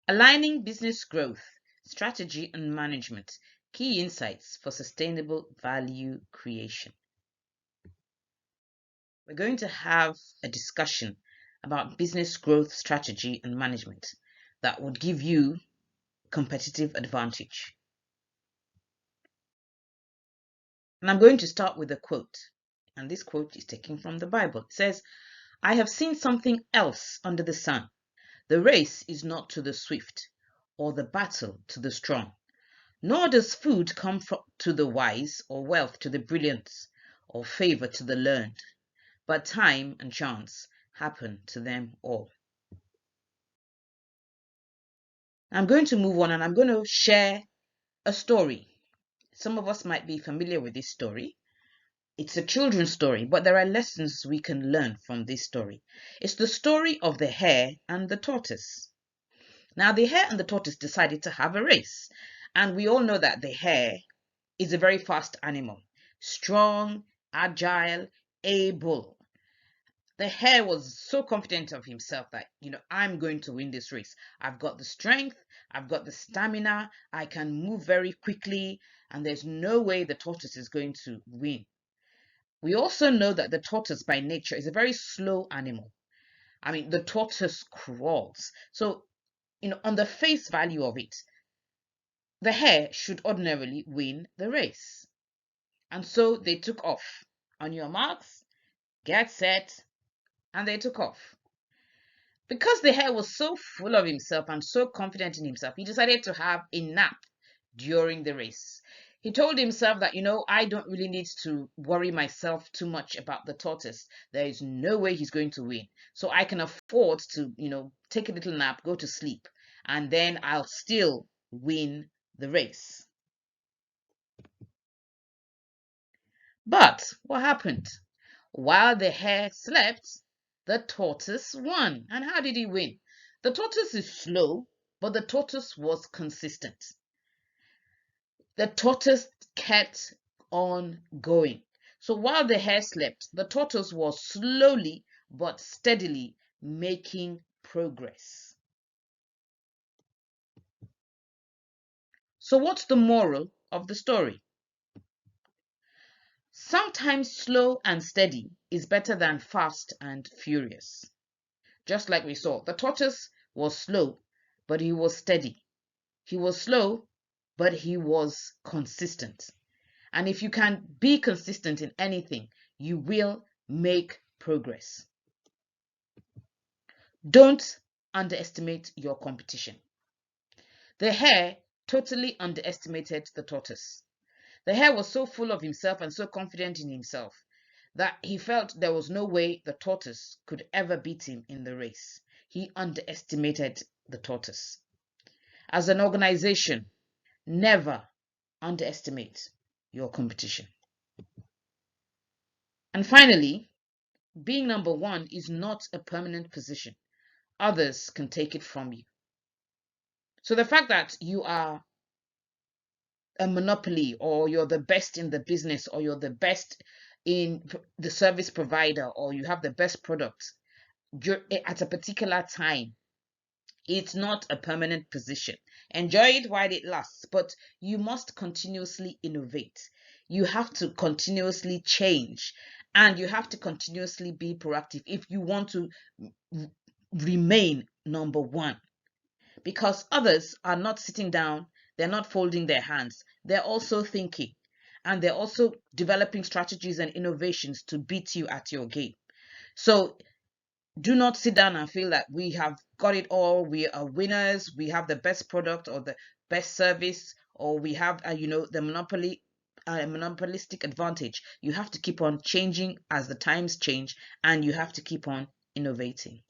Aligning business growth, strategy and management, key insights for sustainable value creation. We're going to have a discussion about business growth strategy and management that would give you competitive advantage. And I'm going to start with a quote. And this quote is taken from the Bible. It says, I have seen something else under the sun. The race is not to the swift, or the battle to the strong, nor does food come to the wise, or wealth to the brilliant, or favor to the learned, but time and chance happen to them all. I'm going to move on and I'm going to share a story. Some of us might be familiar with this story. It's a children's story, but there are lessons we can learn from this story. It's the story of the hare and the tortoise. Now, the hare and the tortoise decided to have a race. And we all know that the hare is a very fast animal, strong, agile, able. The hare was so confident of himself that, I'm going to win this race. I've got the strength, I've got the stamina, I can move very quickly, and there's no way the tortoise is going to win. We also know that the tortoise by nature is a very slow animal. I mean, the tortoise crawls. So, on the face value of it, the hare should ordinarily win the race. And so they took off. On your marks, get set, and they took off. Because the hare was so full of himself and so confident in himself, he decided to have a nap during the race. He told himself that, I don't really need to worry myself too much about the tortoise. There is no way he's going to win. So I can afford to, take a little nap, go to sleep, and then I'll still win the race. But what happened? While the hare slept, the tortoise won. And how did he win? The tortoise is slow, but the tortoise was consistent. The tortoise kept on going. So while the hare slept, the tortoise was slowly but steadily making progress. So what's the moral of the story? Sometimes slow and steady is better than fast and furious. Just like we saw, the tortoise was slow, but he was steady. He was slow, but he was consistent. And if you can be consistent in anything, you will make progress. Don't underestimate your competition. The hare totally underestimated the tortoise. The hare was so full of himself and so confident in himself that he felt there was no way the tortoise could ever beat him in the race. He underestimated the tortoise. As an organization, never underestimate your competition. And finally, being number one is not a permanent position. Others can take it from you. So the fact that you are a monopoly, or you're the best in the business, or you're the best in the service provider, or you have the best product at a particular time, it's not a permanent position. Enjoy it while it lasts, but you must continuously innovate. You have to continuously change, and you have to continuously be proactive if you want to remain number one. Because others are not sitting down, they're not folding their hands, they're also thinking, and they're also developing strategies and innovations to beat you at your game. So do not sit down and feel that we have got it all, we are winners, we have the best product or the best service, or we have the monopolistic advantage. You have to keep on changing as the times change, and you have to keep on innovating.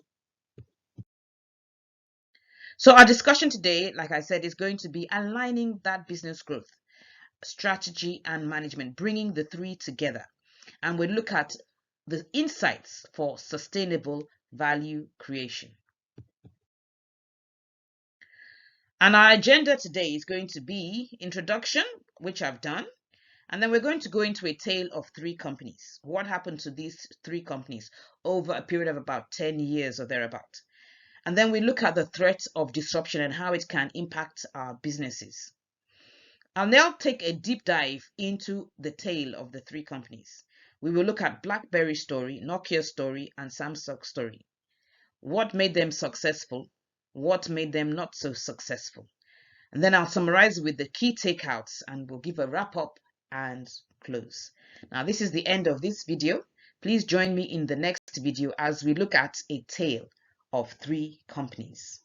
So our discussion today, like I said, is going to be aligning that business growth, strategy and management, bringing the three together. And we'll look at the insights for sustainable value creation. And our agenda today is going to be introduction, which I've done. And then we're going to go into a tale of three companies. What happened to these three companies over a period of about 10 years or thereabout. And then we look at the threat of disruption and how it can impact our businesses. I'll now take a deep dive into the tale of the three companies. We will look at BlackBerry's story, Nokia's story, and Samsung's story. What made them successful? What made them not so successful? And then I'll summarize with the key takeouts and we'll give a wrap up and close. Now, this is the end of this video. Please join me in the next video as we look at a tale of three companies.